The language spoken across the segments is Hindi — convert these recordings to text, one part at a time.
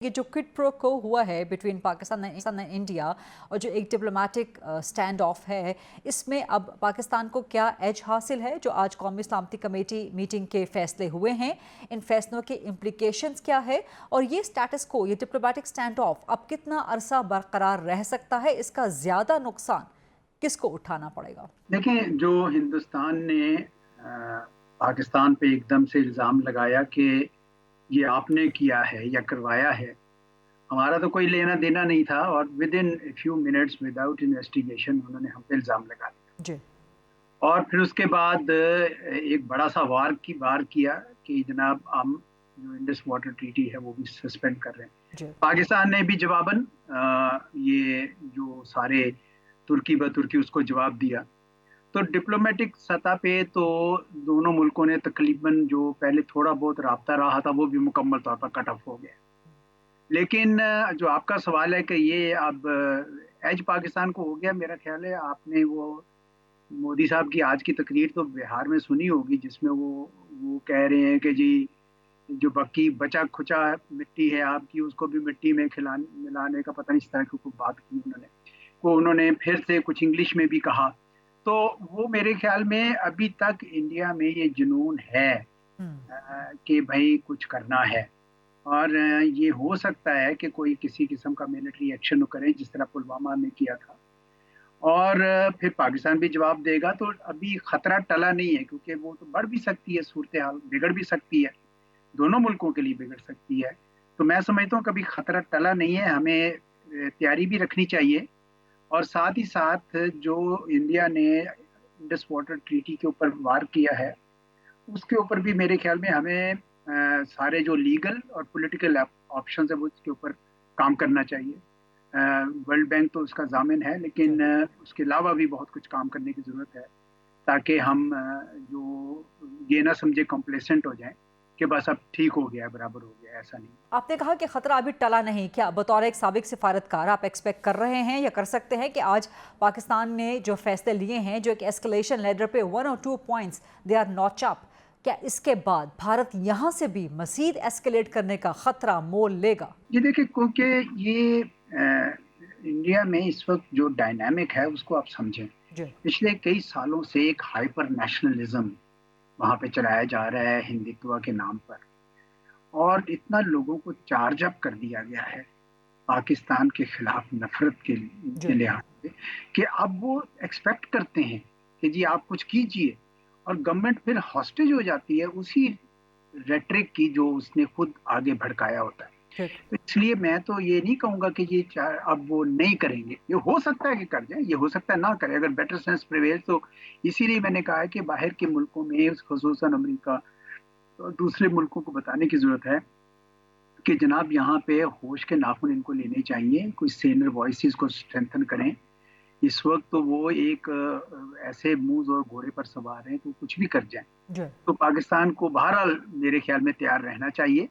ये जो क्विड प्रो को हुआ है बिटवीन पाकिस्तान एंड इंडिया और जो एक डिप्लोमेटिक स्टैंड ऑफ है, इसमें अब पाकिस्तान को क्या एज हासिल है? जो आज कौमी सलामती कमेटी मीटिंग के फैसले हुए हैं, इन फैसलों के इम्प्लीकेशंस क्या है और ये स्टेटस को, ये डिप्लोमेटिक स्टैंड ऑफ अब कितना अरसा बरकरार रह सकता है? इसका ज़्यादा नुकसान किसको उठाना पड़ेगा? देखिए, जो हिंदुस्तान ने पाकिस्तान पे एकदम से इल्ज़ाम लगाया कि ये आपने किया है या करवाया है, हमारा तो कोई लेना देना नहीं था, और with in few minutes without investigation उन्होंने हम पे इल्ज़ाम लगा दिया। जी। और फिर उसके बाद एक बड़ा सा वार किया कि जनाब हम जो इंडस वाटर ट्रीटी है वो भी सस्पेंड कर रहे हैं। जी। पाकिस्तान ने भी जवाबन ये जो सारे तुर्की ब तुर्की उसको जवाब दिया। तो डिप्लोमेटिक सतह पे तो दोनों मुल्कों ने तकरीबन जो पहले थोड़ा बहुत राब्ता रहा था वो भी मुकम्मल तौर पर कट ऑफ हो गया। लेकिन जो आपका सवाल है कि ये अब एज पाकिस्तान को हो गया, मेरा ख्याल है आपने वो मोदी साहब की आज की तकरीर तो बिहार में सुनी होगी, जिसमें वो कह रहे हैं कि जी जो बाकी बचा खुचा मिट्टी है आपकी उसको भी मिट्टी में खिलाने मिलाने का पता नहीं, इस तरह की कोई बात की उन्होंने। वो उन्होंने फिर से कुछ इंग्लिश में भी कहा। तो वो मेरे ख्याल में अभी तक इंडिया में ये जुनून है कि भाई कुछ करना है, और ये हो सकता है कि कोई किसी किस्म का मिलिट्री एक्शन करे जिस तरह पुलवामा में किया था, और फिर पाकिस्तान भी जवाब देगा। तो अभी खतरा टला नहीं है, क्योंकि वो तो बढ़ भी सकती है, सूरत हाल बिगड़ भी सकती है, दोनों मुल्कों के लिए बिगड़ सकती है। तो मैं समझता हूँ कभी खतरा टला नहीं है, हमें तैयारी भी रखनी चाहिए। और साथ ही साथ जो इंडिया ने इंडस वाटर ट्रीटी के ऊपर वार किया है, उसके ऊपर भी मेरे ख्याल में हमें सारे जो लीगल और पॉलिटिकल ऑप्शन है वो उसके ऊपर काम करना चाहिए। वर्ल्ड बैंक तो उसका जामिन है, लेकिन उसके अलावा भी बहुत कुछ काम करने की जरूरत है, ताकि हम जो ये ना समझे कॉम्प्लेसेंट हो जाएं कि बस अब ठीक हो गया, बराबर हो गया, ऐसा नहीं। आपने कहा कि खतरा अभी टला नहीं, क्या बतौर एक साबिक सिफारतकार आप एक्सपेक्ट कर रहे हैं या कर सकते हैं कि आज पाकिस्तान ने जो फैसले लिए हैं, जो एक एस्केलेशन लेडर पे 1 और 2 points they are not up, क्या इसके बाद भारत यहां से भी मजीद एस्केलेट करने का खतरा मोल लेगा? ये देखिए, क्योंकि ये इंडिया में इस वक्त जो डायनामिक है उसको आप समझें। जी। पिछले कई सालों से एक हाइपर नेशनलिज्म वहां पे चलाया जा रहा है हिंदुत्व के नाम पर, और इतना लोगों को चार्ज अप कर दिया गया है पाकिस्तान के खिलाफ नफरत के जी। लिहाज से, कि अब वो एक्सपेक्ट करते हैं कि जी आप कुछ कीजिए, और गवर्नमेंट फिर हॉस्टेज हो जाती है उसी रेटरिक की जो उसने खुद आगे भड़काया होता है। ठीक। तो इसलिए मैं तो ये नहीं कहूंगा कि ये अब वो नहीं करेंगे, ये हो सकता है कि कर जाए, ये हो सकता है ना करें अगर बेटर सेंस प्रिवेल। तो इसीलिए मैंने कहा है कि बाहर के मुल्कों में, खुसूसन अमेरिका और दूसरे मुल्कों को बताने की जरूरत है कि जनाब यहाँ पे होश के नाखून इनको लेने चाहिए, कुछ सीनियर वॉइसेस को स्ट्रेंथन करें। इस वक्त तो वो एक ऐसे मूज और घोड़े पर सवार हैं तो कुछ भी कर जाएं। जी। तो पाकिस्तान को बहरहाल मेरे ख्याल में तैयार रहना चाहिए।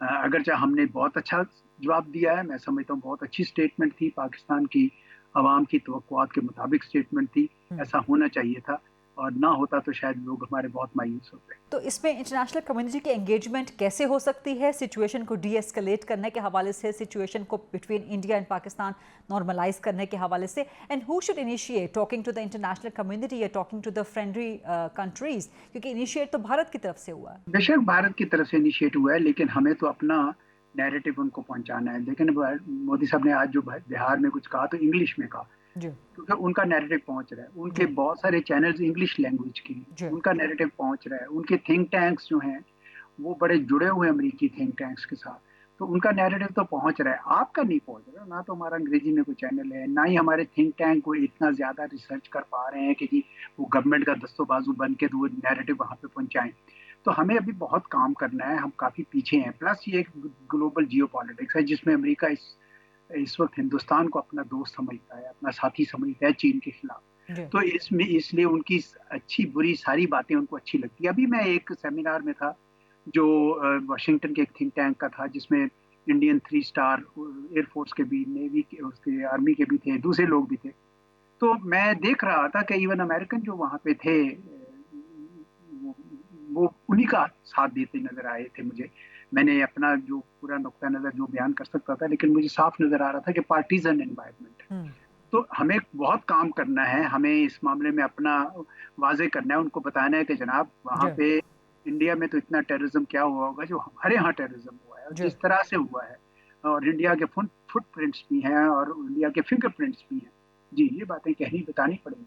अगरचे हमने बहुत अच्छा जवाब दिया है, मैं समझता हूँ बहुत अच्छी स्टेटमेंट थी, पाकिस्तान की आवाम की तवक्कुआत के मुताबिक स्टेटमेंट थी, ऐसा होना चाहिए था, और ना होता तो शायद लोग हमारे बहुत मायूस होते। तो इसमें इंटरनेशनल कम्युनिटी की एंगेजमेंट कैसे हो सकती है सिचुएशन को डी एस्केलेट करने के हवाले से, सिचुएशन को between India and Pakistan normalise करने के हवाले से, and who should initiate talking to the international community या talking to the friendly countries, क्योंकि इनिशिएट तो भारत की तरफ से हुआ है। बेशक भारत की तरफ से इनिशिएट हुआ है, लेकिन हमें तो अपना नैरेटिव उनको पहुंचाना है। लेकिन मोदी साहब ने आज जो बिहार में कुछ कहा तो इंग्लिश में कहा, जी। क्योंकि उनका नैरेटिव पहुंच रहा है, उनके जी। बहुत सारे चैनल्स इंग्लिश लैंग्वेज के हैं, जी। उनका नैरेटिव पहुंच रहा है। उनके थिंक टैंक्स जो हैं वो बड़े जुड़े हुए हैं अमेरिकी थिंक टैंक्स के साथ, तो उनका नैरेटिव तो पहुंच रहा है, आपका नहीं पहुंच रहा। ना तो हमारा अंग्रेजी में कोई चैनल है, ना ही हमारे थिंक टैंक को इतना ज्यादा रिसर्च कर पा रहे हैं कि जी वो गवर्नमेंट का दस्तों बाजू बन के तो वो नैरेटिव वहां पे पहुंचाएं। तो हमें अभी बहुत काम करना है, हम काफी पीछे हैं। प्लस ये एक ग्लोबल जियो पॉलिटिक्स है जिसमें अमेरिका इस वक्त हिंदुस्तान को अपना दोस्त समझता है, अपना साथी समझता है चीन के खिलाफ। जी। तो इसमें इसलिए उनकी अच्छी बुरी सारी बातें उनको अच्छी लगती है। अभी मैं एक सेमिनार में था जो वाशिंगटन के एक थिंक टैंक का था, जिसमें इंडियन 3 स्टार एयरफोर्स के भी, नेवी के, उसके आर्मी के भी थे, दूसरे लोग भी थे। तो मैं देख रहा था कि इवन अमेरिकन जो वहां पे थे वो उन्हीं का साथ देते नजर आए थे मुझे। मैंने अपना जो पूरा नुक्ता नज़र जो बयान कर सकता था, लेकिन मुझे साफ नज़र आ रहा था कि पार्टीजन एनवायरनमेंट है। तो हमें बहुत काम करना है, हमें इस मामले में अपना वाज़े करना है, उनको बताना है कि जनाब वहाँ जी पे इंडिया में तो इतना टेररिज्म क्या हुआ होगा जो हमारे यहाँ टेररिज्म हुआ है और जी जिस तरह से हुआ है, और इंडिया के फुटप्रिंट्स भी हैं और इंडिया के फिंगरप्रिंट्स भी हैं। जी, ये बातें कहनी बतानी पड़ेंगी।